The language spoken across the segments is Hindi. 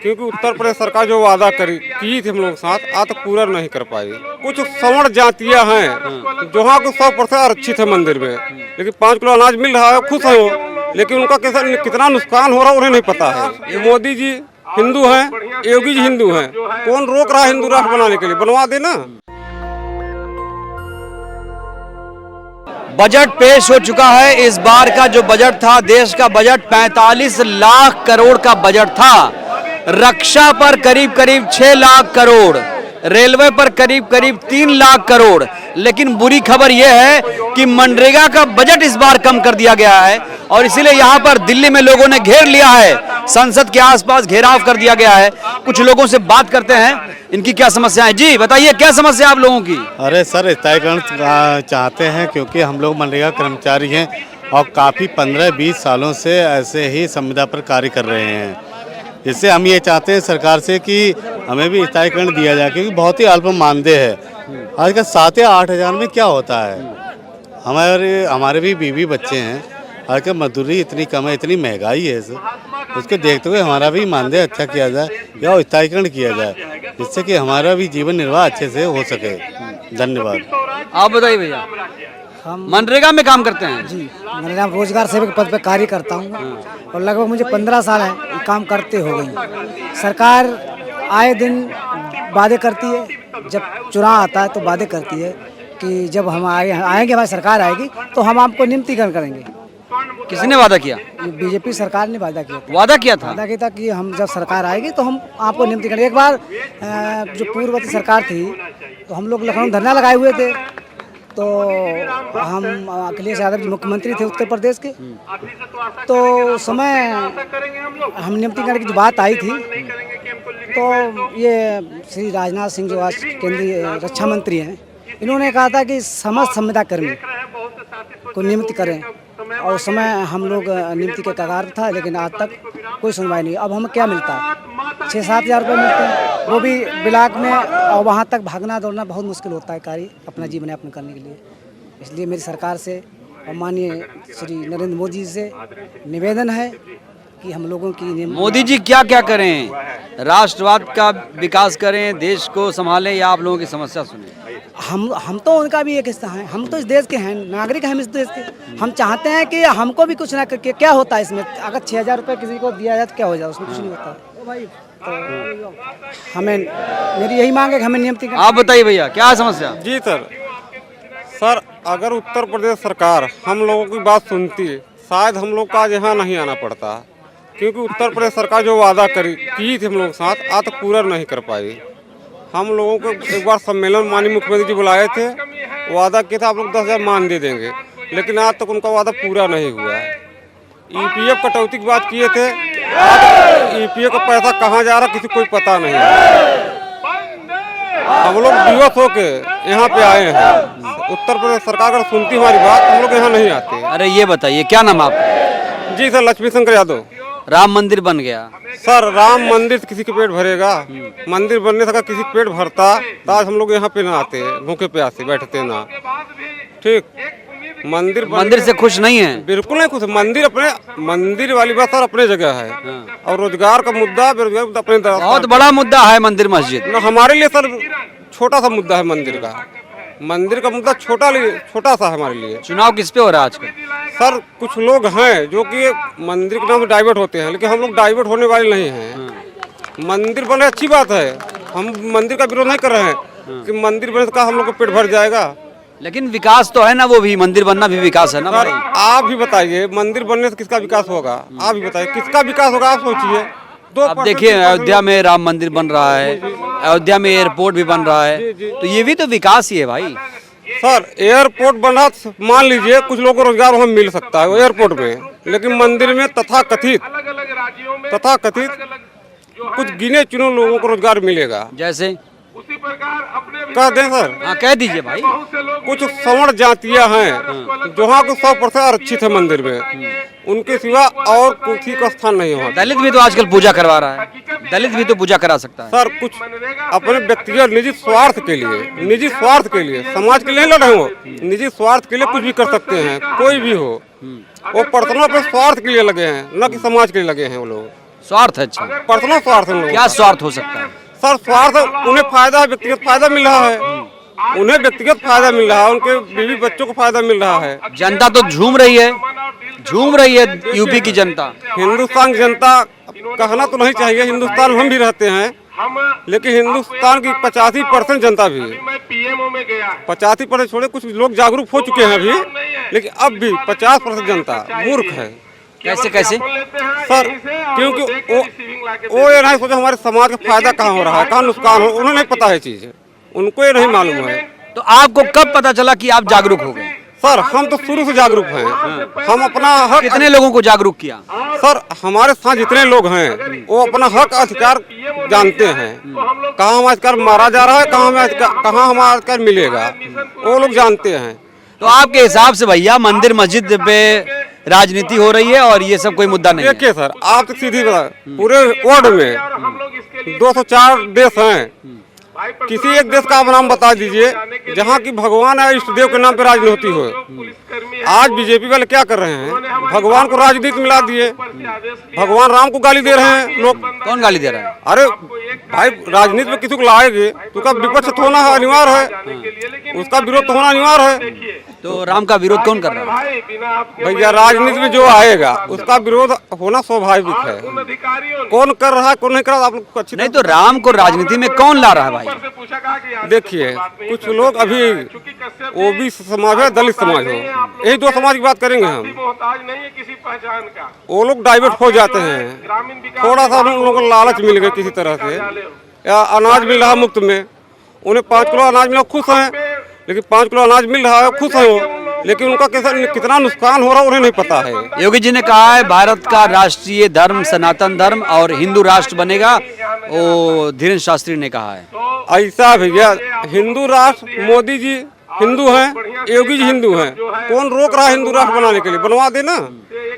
क्योंकि उत्तर प्रदेश सरकार जो वादा की थी हम लोग के साथ आज तक पूरा नहीं कर पाई। कुछ सवर्ण जातियां हैं जहाँ को 100% आरक्षित है मंदिर में, लेकिन 5 किलो अनाज मिल रहा है, खुश है वो, लेकिन उनका कितना नुकसान हो रहा है उन्हें नहीं पता है। मोदी जी हिंदू हैं, योगी जी हिंदू हैं, कौन रोक रहा है हिंदू राष्ट्र बनाने के लिए? बनवा देना। बजट पेश हो चुका है। इस बार का जो बजट था, देश का बजट 45 लाख करोड़ का बजट था। रक्षा पर करीब करीब 6 लाख करोड़, रेलवे पर करीब करीब 3 लाख करोड़। लेकिन बुरी खबर यह है कि मनरेगा का बजट इस बार कम कर दिया गया है और इसीलिए यहाँ पर दिल्ली में लोगों ने घेर लिया है, संसद के आसपास घेराव कर दिया गया है। कुछ लोगों से बात करते हैं, इनकी क्या समस्या है। जी बताइए, क्या समस्या आप लोगों की? अरे सर, स्थायीकरण चाहते हैं क्योंकि हम लोग मनरेगा कर्मचारी हैं और काफ़ी 15-20 सालों से ऐसे ही संविदा पर कार्य कर रहे हैं। इससे हम ये चाहते हैं सरकार से कि हमें भी स्थायीकरण दिया जाए, क्योंकि बहुत ही अल्प मानदेय है। आजकल 7 या 8 हज़ार में क्या होता है? हमारे भी बीवी बच्चे हैं। आजकल मजदूरी इतनी कम है, इतनी महंगाई है, उसको देखते हुए हमारा भी मानदेय अच्छा किया जाए या स्थायीकरण किया जाए, जिससे कि हमारा भी जीवन निर्वाह अच्छे से हो सके। धन्यवाद। आप बताइए भैया। हम मनरेगा में काम करते हैं। जी, मनरेगा रोजगार सेवक पद पर कार्य करता हूँ और लगभग मुझे 15 साल है ये काम करते हो गई। सरकार आए दिन वादे करती है, जब चुनाव आता है तो वादे करती है कि जब हम आएंगे, हमारी सरकार आएगी तो हम आपको नियमितीकरण करेंगे। किसने वादा किया? बीजेपी सरकार ने वादा किया था। वादा किया था? वादा किया था कि हम जब सरकार आएगी तो हम आपको नियमितीकरण। एक बार जो पूर्ववर्ती सरकार थी तो हम लोग लखनऊ धरना लगाए हुए थे, तो हम अखिलेश यादव जी मुख्यमंत्री थे उत्तर प्रदेश के, तो समय हम नियमितीकरण की जो बात आई थी तो ये श्री राजनाथ सिंह जो आज केंद्रीय रक्षा मंत्री हैं, इन्होंने कहा था कि समस्त संविदा कर्मी को नियमित करें और उस समय हम लोग नियुक्ति के कगार था, लेकिन आज तक कोई सुनवाई नहीं। अब हमें क्या मिलता है? 6-7 हज़ार रुपये मिलते हैं, वो भी ब्लॉक में, और वहाँ तक भागना दौड़ना बहुत मुश्किल होता है कार्य अपना जीवन यापन करने के लिए। इसलिए मेरी सरकार से और माननीय श्री नरेंद्र मोदी जी से निवेदन है कि हम लोगों की मोदी जी क्या क्या करें? राष्ट्रवाद का विकास करें, देश को संभालें, या आप लोगों की समस्या सुने? हम तो उनका भी एक हिस्सा हैं, हम तो इस देश के हैं, नागरिक हैं इस देश के। हम चाहते हैं कि हमको भी कुछ ना करके क्या होता है इसमें? अगर 6,000 रुपये किसी को दिया जाए तो क्या हो जाए? उसमें कुछ नहीं होता तो भाई, तो हमें, मेरी यही मांग है कि हमें नियमित। आप बताइए भैया, क्या समस्या? जी सर, अगर उत्तर प्रदेश सरकार हम लोगों की बात सुनती है, शायद हम लोग का यहाँ नहीं आना पड़ता, क्योंकि उत्तर प्रदेश सरकार जो वादा की थी हम लोग के साथ आज तक पूरा नहीं कर पाई। हम लोगों को एक बार सम्मेलन माननीय मुख्यमंत्री जी बुलाए थे, वादा किया था आप लोग 10,000 मान दे देंगे, लेकिन आज तक उनका वादा पूरा नहीं हुआ है। EPF कटौती की बात किए थे, EPF का पैसा कहाँ जा रहा किसी को कोई पता नहीं है। हम लोग दिवस होके यहाँ पे आए हैं, उत्तर प्रदेश सरकार अगर सुनती हमारी बात हम लोग यहाँ नहीं आते। अरे ये बताइए, क्या नाम आपका? जी सर, लक्ष्मी शंकर यादव। राम मंदिर बन गया सर, राम मंदिर से किसी के पेट भरेगा? मंदिर बनने से किसी के पेट भरता तो आज हम लोग यहाँ पे ना आते, भूखे प्यासे बैठते ना। ठीक, मंदिर से खुश नहीं है? बिल्कुल नहीं खुश। मंदिर वाली बात सर अपने जगह है, और रोजगार का मुद्दा, बेरोजगार अपने बहुत बड़ा मुद्दा है मंदिर मस्जिद। हमारे लिए सर छोटा सा मुद्दा है मंदिर का मुद्दा छोटा सा है हमारे लिए। चुनाव किस पे हो रहा है आजकल? सर, कुछ लोग हैं जो कि मंदिर के नाम से डाइवर्ट होते हैं, लेकिन हम लोग डाइवर्ट होने वाले नहीं हैं। मंदिर बने अच्छी बात है, हम मंदिर का विरोध नहीं कर रहे हैं कि मंदिर बने का हम लोग को पेट भर जाएगा, लेकिन विकास तो है ना, वो भी मंदिर बनना भी विकास है ना। सर आप भी बताइए, मंदिर बनने से किसका विकास होगा? आप भी बताइए किसका विकास होगा, आप सोचिए। अब देखिए, अयोध्या में राम मंदिर बन रहा है, अयोध्या में एयरपोर्ट भी बन रहा है, तो ये भी तो विकास ही है भाई। सर, एयरपोर्ट बना, मान लीजिए कुछ लोगों को रोजगार वहाँ मिल सकता है एयरपोर्ट में, लेकिन मंदिर में तथाकथित कुछ गिने चुने लोगों को रोजगार मिलेगा। जैसे कह दें सर? हाँ, कह दीजिए भाई। कुछ सवर्ण जातियां हैं जहाँ को 100% आरक्षित है मंदिर में, उनके सिवा और किसी का स्थान नहीं हुआ। दलित भी तो आजकल पूजा करवा रहा है, दलित भी तो पूजा करा सकता है। सर, कुछ अपने व्यक्तिगत निजी स्वार्थ के लिए, समाज के लिए लड़ रहे हो, निजी स्वार्थ के लिए कुछ भी कर सकते हैं, कोई भी हो। वो पर्सनल अपने स्वार्थ के लिए लगे हैं, न कि समाज के लिए लगे हैं वो लोग। स्वार्थ है, अच्छा पर्सनल स्वार्थ है उन लोगों क्या स्वार्थ हो सकता है? का। सर स्वार्थ उन्हें फायदा है, व्यक्तिगत फायदा मिल रहा है, उन्हें व्यक्तिगत फायदा मिल रहा है, उनके बीवी बच्चों को फायदा मिल रहा है। जनता तो झूम रही है यूपी की जनता। हिंदुस्तान की जनता कहना तो नहीं चाहिए, हिंदुस्तान में हम भी रहते हैं, लेकिन हिंदुस्तान की 85% जनता भी 85% छोड़े, कुछ लोग जागरूक हो चुके हैं अभी, लेकिन अब भी 50% जनता मूर्ख है। कैसे कैसे? सर क्योंकि वो ये नहीं सोचा हमारे समाज का फायदा कहाँ हो रहा है, कहाँ नुकसान हो, उन्हें नहीं पता है चीज, उनको ये नहीं मालूम है। तो आपको कब पता चला कि आप जागरूक हो गए? सर हम तो शुरू से जागरूक हैं, हम अपना हक, कितने लोगों को जागरूक किया? सर हमारे साथ जितने लोग हैं वो अपना हक अधिकार जानते हैं, कहाँ हमारा अधिकार मारा जा रहा है, कहाँ हमारा अधिकार मिलेगा, वो लोग जानते हैं। तो आपके हिसाब से भैया मंदिर मस्जिद पे राजनीति हो रही है और ये सब कोई मुद्दा नहीं है? देखिए सर आप तो सीधी बात, पूरे वर्ल्ड में 204 देश हैं, किसी एक देश का आप नाम बता दीजिए जहाँ की भगवान या इष्ट देव के नाम पे राजनीति हो। आज बीजेपी वाले क्या कर रहे हैं, भगवान को राजनीति मिला दिए, भगवान राम को गाली दे रहे हैं लोग। कौन गाली दे रहा है? अरे भाई राजनीति में किसी को लाएंगे तो उसका विपक्ष तो होना अनिवार्य है, उसका विरोध तो होना अनिवार्य है। तो राम का विरोध कौन कर रहा है? भैया राजनीति में जो आएगा उसका विरोध होना स्वाभाविक है, कौन कर रहा है कौन नहीं कर रहा आप लोग को अच्छी नहीं तो राम को राजनीति में कौन ला रहा है भाई? देखिए कुछ लोग अभी ओबीसी समाज है, दलित समाज हो, यही दो समाज की बात करेंगे हम, वो लोग डाइवर्ट हो जाते हैं, थोड़ा सा उन लोगों को लालच मिल गई किसी तरह से, या अनाज मिल रहा मुफ्त में, उन्हें 5 किलो अनाज मिला खुश हैं, लेकिन 5 किलो अनाज मिल रहा है खुश है वो, लेकिन उनका कितना नुकसान हो रहा है उन्हें नहीं पता है। योगी जी ने कहा है भारत का राष्ट्रीय धर्म सनातन धर्म और हिंदू राष्ट्र बनेगा, वो धीरेन्द्र शास्त्री ने कहा है। ऐसा भैया हिंदू राष्ट्र, मोदी जी हिंदू हैं, योगी जी हिंदू हैं, कौन रोक रहा है हिंदू राष्ट्र बनाने के लिए? बनवा देना,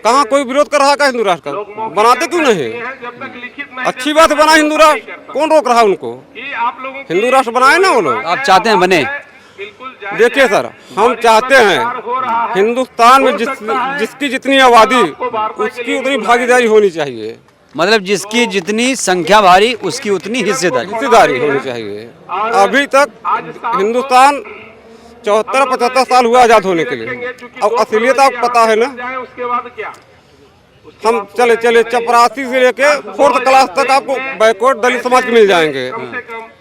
कहाँ कोई विरोध कर रहा है? हिंदू राष्ट्र का बनाते क्यों नहीं? अच्छी बात है बना हिंदू राष्ट्र, कौन रोक रहा है उनको? हिंदू राष्ट्र बनाए ना वो लोग। आप चाहते हैं बने? देखिए सर हम चाहते हैं हिंदुस्तान में जिसकी जितनी आबादी उसकी उतनी भागीदारी होनी चाहिए, मतलब जिसकी जितनी संख्या भारी उसकी उतनी हिस्सेदारी होनी चाहिए। अभी तक हिंदुस्तान 74-75 साल हुआ आजाद होने के लिए, अब असलियत आपको पता है ना, हम चले 84 से लेके 4th क्लास तक आपको बैकवर्ड दलित समाज के मिल जाएंगे।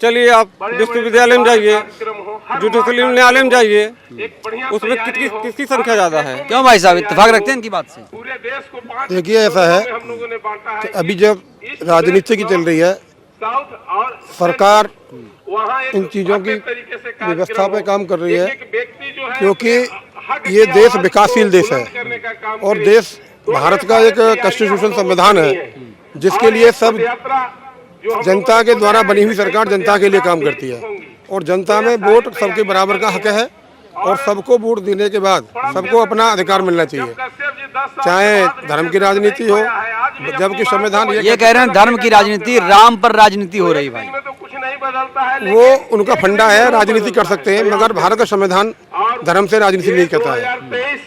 चलिए आप विश्वविद्यालय में जाइए, जुडिशल न्यायालय में जाइए, उसमें किसकी संख्या ज्यादा है? क्यों भाई साहब इत्तेफाक रखते हैं इनकी बात से? देखिए ऐसा है कि अभी जब राजनीति की चल रही है, सरकार इन चीज़ों की व्यवस्था पे काम कर रही है, क्योंकि ये देश विकासशील देश है और देश भारत का एक कॉन्स्टिट्यूशन संविधान है जिसके लिए सब जनता के द्वारा बनी हुई सरकार जनता के लिए काम करती है और जनता में वोट सबके बराबर का हक है और सबको वोट देने के बाद सबको अपना अधिकार मिलना चाहिए, चाहे धर्म की राजनीति हो, जबकि संविधान ये कह रहे हैं धर्म की राजनीति, राम पर राजनीति हो रही भाई। वो उनका फंडा है, राजनीति कर सकते हैं, मगर भारत का संविधान धर्म से राजनीति नहीं करता है,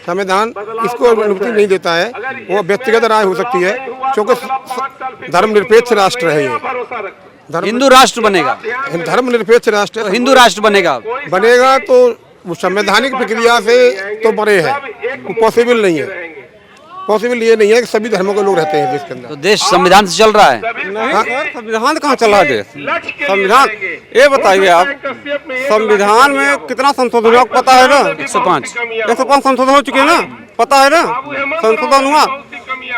संविधान इसको अनुमति नहीं देता है। वो व्यक्तिगत राय हो सकती है क्योंकि धर्मनिरपेक्ष राष्ट्र है ये। हिंदू राष्ट्र बनेगा, धर्मनिरपेक्ष राष्ट्र तो हिंदू राष्ट्र बनेगा तो वो संवैधानिक प्रक्रिया से तो परे है, वो पॉसिबल नहीं है। पॉसिबल ये नहीं है कि सभी धर्मों के लोग रहते हैं देश के अंदर। तो देश संविधान से चल रहा है? नहीं संविधान कहाँ चल रहा है देश? संविधान ये बताइए आप, संविधान में कितना संशोधन हुआ पता है ना? 105 संशोधन हो चुके हैं ना, पता है ना?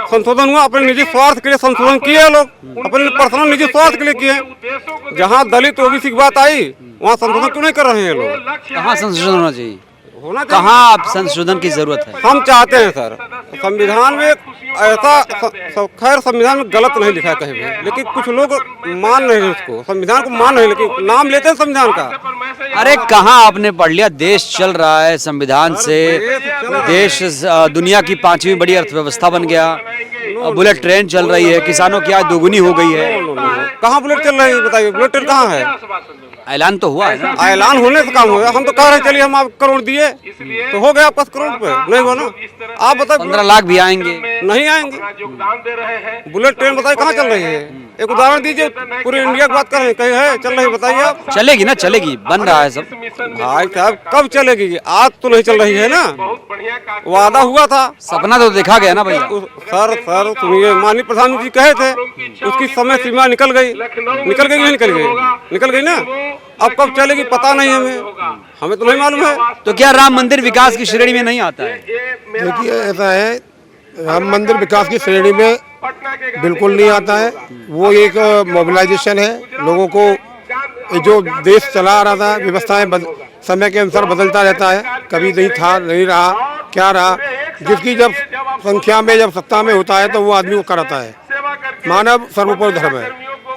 संशोधन हुआ अपने निजी स्वार्थ के लिए संशोधन किए लोग, अपने पर्सनल निजी स्वार्थ के लिए किए। जहाँ दलित ओबीसी की बात आई वहाँ संशोधन क्यों नहीं कर रहे हैं लोग? कहाँ संशोधन होना चाहिए? होना कहाँ आप संशोधन की जरूरत है? हम चाहते हैं सर संविधान में ऐसा, खैर संविधान में गलत नहीं लिखा है कहीं भी, लेकिन कुछ लोग मान नहीं है उसको, संविधान को मान नहीं, लेकिन नाम लेते हैं संविधान का। अरे कहाँ आपने पढ़ लिया, देश चल रहा है संविधान से, देश दुनिया की 5वीं बड़ी अर्थव्यवस्था बन गया, बुलेट ट्रेन चल रही है, किसानों की आय दोगुनी हो गई है। कहाँ बुलेट चल रही है बताइए? बुलेट ट्रेन कहाँ है? ऐलान तो हुआ है ना? ऐलान होने से काम हो गया, हम तो कह रहे हैं चलिए हम आप करोड़ दिए तो हो गया 5 करोड़ पे, नहीं हुआ ना? आप बताइए 15 लाख भी आएंगे। नहीं आएंगे। बुलेट ट्रेन बताइए कहाँ चल रही है? एक उदाहरण दीजिए, पूरे इंडिया की बात कर रहे हैं, कहीं है चल रही है बताइए आप। चलेगी ना, चलेगी, बन रहा है सब। भाई साहब कब चलेगी? आज तो नहीं चल रही है ना, वादा हुआ था। सपना तो देखा गया ना भैया। सर सुनिए, माननीय प्रधानमंत्री कहे थे, उसकी समय सीमा निकल गई नहीं निकल गई ना। अब कब चलेगी पता नहीं हमें तो नहीं मालूम है। तो क्या राम मंदिर विकास की श्रेणी में नहीं आता है? देखिए ऐसा है, राम मंदिर विकास की श्रेणी में बिल्कुल नहीं आता है। वो एक मोबिलाइजेशन है, लोगों को जो देश चला रहा था, व्यवस्थाएं समय के अनुसार बदलता रहता है, कभी नहीं था नहीं रहा, क्या रहा, जिसकी जब संख्या में जब सत्ता में होता है तो वो आदमी को कराता है। मानव सर्वोपरि धर्म है,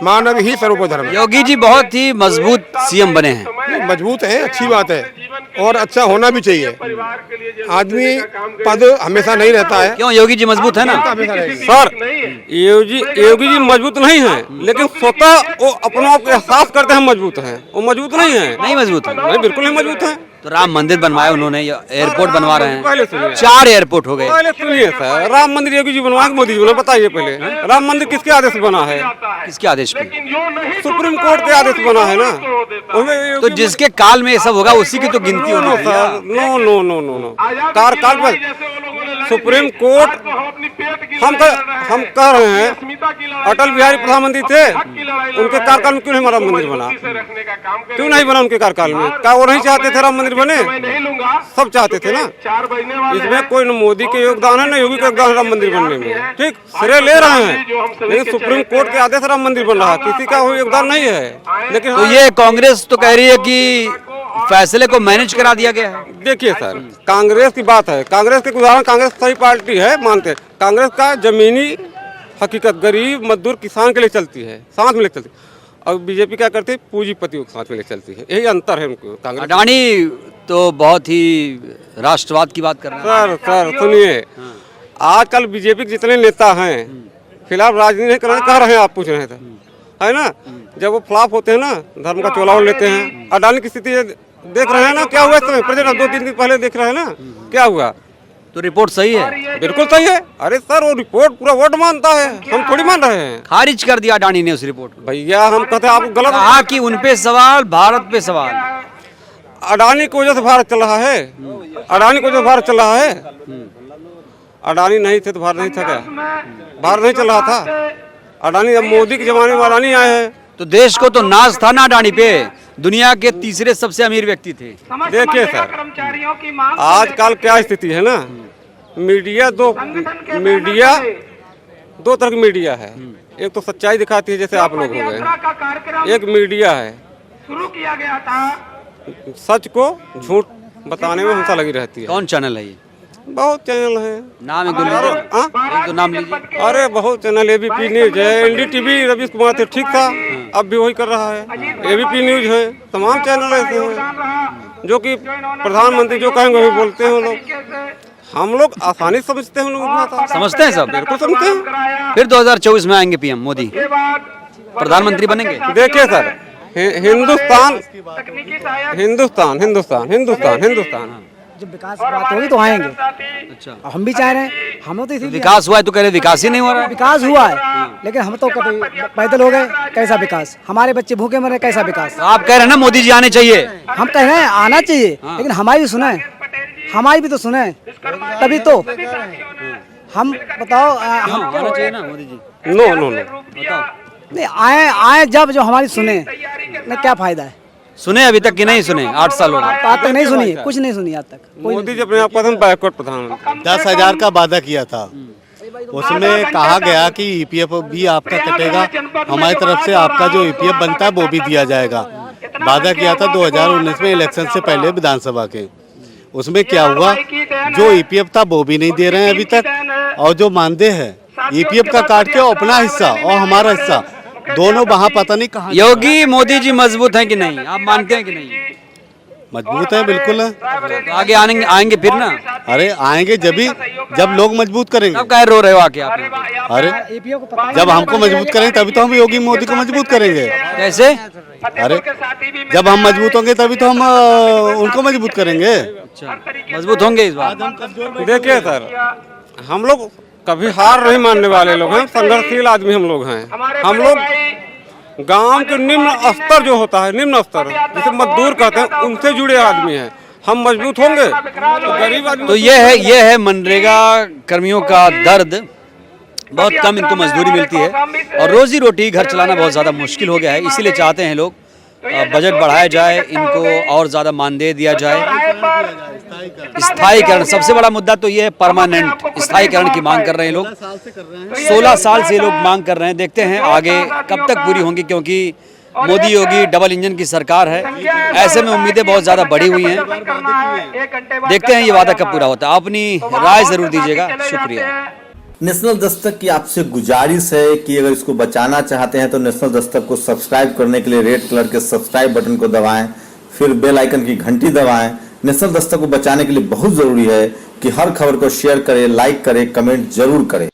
मानव ही सर्वोपरि धर्म है। योगी जी बहुत ही मजबूत सीएम बने हैं। मजबूत है, अच्छी बात है, और अच्छा होना भी चाहिए। आदमी पद हमेशा नहीं रहता है। क्यों? योगी जी मजबूत है ना। सर योगी जी मजबूत नहीं है, लेकिन स्वतः वो अपने आप को एहसास करते हैं मजबूत हैं। वो मजबूत नहीं है। नहीं मजबूत है। नहीं, बिल्कुल नहीं मजबूत है। तो राम मंदिर बनवाया उन्होंने, एयरपोर्ट बनवा रहे पहले हैं, सुनिए। 4 एयरपोर्ट हो गए। पहले सुनिए सर, राम मंदिर योगी जी बनवाए कि मोदी जी बनवाए? बताइए पहले, राम मंदिर किसके आदेश से बना है? किसके आदेश पे? सुप्रीम कोर्ट के आदेश से बना है ना। तो जिसके काल में ये सब होगा उसी की तो गिनती होनी है। नो कार्यकाल में सुप्रीम कोर्ट, हम कह रहे हैं अटल बिहारी प्रधानमंत्री थे, उनके कार्यकाल में क्यों नहीं राम मंदिर बना? क्यों नहीं बना उनके कार्यकाल में? क्या वो नहीं चाहते थे राम मंदिर बने? सब चाहते थे ना। इसमें कोई न मोदी के योगदान है न योगी का योगदान है राम मंदिर बनने में। ठीक, श्रेय ले रहे हैं, लेकिन सुप्रीम कोर्ट के आदेश से राम मंदिर बन रहा है, किसी का कोई योगदान नहीं है। लेकिन तो ये कांग्रेस तो कह रही है कि फैसले को मैनेज करा दिया गया है। देखिए सर, कांग्रेस की बात है, कांग्रेस के उदाहरण, कांग्रेस सही पार्टी है मानते हैं। कांग्रेस का जमीनी हकीकत गरीब मजदूर किसान के लिए चलती है, साथ में लेकर चलती है। और बीजेपी क्या करती है? पूंजीपतियों के साथ में लेकर चलती है। यही अंतर है उनको। कांग्रेस अडानी तो बहुत ही राष्ट्रवाद की बात कर रहे हैं। सर सुनिए, आजकल बीजेपी के जितने नेता हैं फिलहाल राजनीति नहीं करना कह रहे हैं, आप पूछ रहे थे है ना। जब वो फ्लॉप होते हैं ना, धर्म का चोला ओढ़ लेते हैं। अडानी की स्थिति देख रहे हैं ना, क्या हुआ इस समय प्रेजेंट, 2-3 दिन पहले देख रहे हैं ना क्या हुआ। तो रिपोर्ट सही है? बिल्कुल सही है। अरे सर वो रिपोर्ट पूरा वर्ल्ड मानता है, हम थोड़ी मान रहे हैं। खारिज कर दिया अडानी ने उस रिपोर्ट को। भैया हम कहते हैं, आप गलत कहा कि उन पे सवाल, भारत पे सवाल। अडानी की वजह से भारत चल रहा है, अडानी की वजह से भारत चल रहा है। अडानी नहीं थे तो भारत नहीं था क्या? भारत नहीं चल रहा था। अडानी, अब मोदी के जमाने में अडानी आए हैं। तो देश को तो नाज था ना अडानी पे, दुनिया के तीसरे सबसे अमीर व्यक्ति थे। देखिए सर, आजकल क्या स्थिति है ना, मीडिया दो तरह की मीडिया है। एक तो सच्चाई दिखाती है, जैसे आप लोग हो गए। एक मीडिया है शुरू किया गया था, सच को झूठ बताने में हमेशा लगी रहती है। कौन चैनल है ये? बहुत चैनल है, नाम एक दो लीजिए। एक दो नाम लीजिए। अरे बहुत चैनल, एबीपी न्यूज है, एनडीटीवी रवीश कुमार थे, ठीक था, अब भी वही कर रहा है। एबीपी न्यूज है, तमाम चैनल ऐसे हैं जो कि प्रधानमंत्री जो कहेंगे वही बोलते हैं लोग। हम लोग आसानी से समझते हैं, लोग समझते हैं, सब बिल्कुल समझते हैं। फिर 2024 में आएंगे पीएम मोदी, प्रधानमंत्री बनेंगे। देखिए सर, हिंदुस्तान हिंदुस्तान हिंदुस्तान हिंदुस्तान हिंदुस्तान जब विकास की बात होगी तो आएंगे। अच्छा, और हम भी चाह रहे हैं, हम तो इसीलिए विकास हुआ है तो कह रहे विकास ही नहीं हो रहा है। विकास हुआ है, लेकिन हम तो कभी पैदल हो गए, कैसा विकास? हमारे बच्चे भूखे मरे, कैसा विकास? तो आप कह रहे हैं ना मोदी जी आने चाहिए। हम कह रहे हैं आना चाहिए, लेकिन हमारी भी सुने, हमारी भी तो सुने, तभी तो हम बताओ। हम आना चाहिए ना मोदी जी। नो बताओ। नहीं आए जब जो हमारी सुने, ना क्या फायदा है? सुने अभी तक कि नहीं सुने? 8 साल हो गए। आज तक नहीं सुनी, कुछ नहीं सुनी आज तक। मोदी जी अपने आप को बैकवर्ड प्रधानमंत्री। 10,000 का वादा किया था, उसमें कहा गया कि ईपीएफ भी आपका कटेगा, हमारी तरफ से आपका जो ईपीएफ बनता है वो भी दिया जाएगा। वादा किया था 2019 में इलेक्शन से पहले विधानसभा के। उसमें क्या हुआ? जो ईपीएफ था वो भी नहीं दे रहे हैं अभी तक, और जो मानदेय है ईपीएफ का काट के अपना हिस्सा और हमारा हिस्सा दोनों वहाँ पता नहीं कहाँ। योगी मोदी जी मजबूत हैं कि नहीं, आप मानते हैं कि नहीं? मजबूत है, बिल्कुल है। तो आगे आएंगे फिर ना। अरे आएंगे जब लोग मजबूत करेंगे। अब कह रो रहे हो आके आप? अरे जब हमको मजबूत करेंगे तभी तो हम योगी मोदी को मजबूत करेंगे। कैसे? अरे जब हम मजबूत होंगे तभी तो हम उनको मजबूत करेंगे। अच्छा, मजबूत होंगे इस बार। देखिए सर, हम लोग कभी हार नहीं मानने वाले लोग हैं, संघर्षशील आदमी हम लोग हैं। हम लोग गांव के निम्न स्तर जो होता है, निम्न स्तर जिसे मजदूर कहते हैं, उनसे जुड़े आदमी हैं। हम मजबूत होंगे तो गरीब आदमी। तो ये है मनरेगा कर्मियों का दर्द। बहुत कम इनको मजदूरी मिलती है और रोजी रोटी घर चलाना बहुत ज़्यादा मुश्किल हो गया है। इसीलिए चाहते हैं लोग बजट बढ़ाया जाए, इनको और ज़्यादा मानदेय दिया जाए। स्थायीकरण सबसे बड़ा मुद्दा तो ये है, परमानेंट स्थायीकरण की मांग कर रहे हैं लोग। 16 साल से लोग मांग कर रहे हैं। देखते हैं आगे कब तक पूरी होंगी, क्योंकि मोदी योगी डबल इंजन की सरकार है। ऐसे में उम्मीदें बहुत ज़्यादा बढ़ी हुई हैं। देखते हैं ये वादा कब पूरा होता है। अपनी राय ज़रूर दीजिएगा। शुक्रिया। नेशनल दस्तक की आपसे गुजारिश है कि अगर इसको बचाना चाहते हैं तो नेशनल दस्तक को सब्सक्राइब करने के लिए रेड कलर के सब्सक्राइब बटन को दबाएं, फिर बेल आइकन की घंटी दबाएं। नेशनल दस्तक को बचाने के लिए बहुत जरूरी है कि हर खबर को शेयर करें, लाइक करें, कमेंट जरूर करें।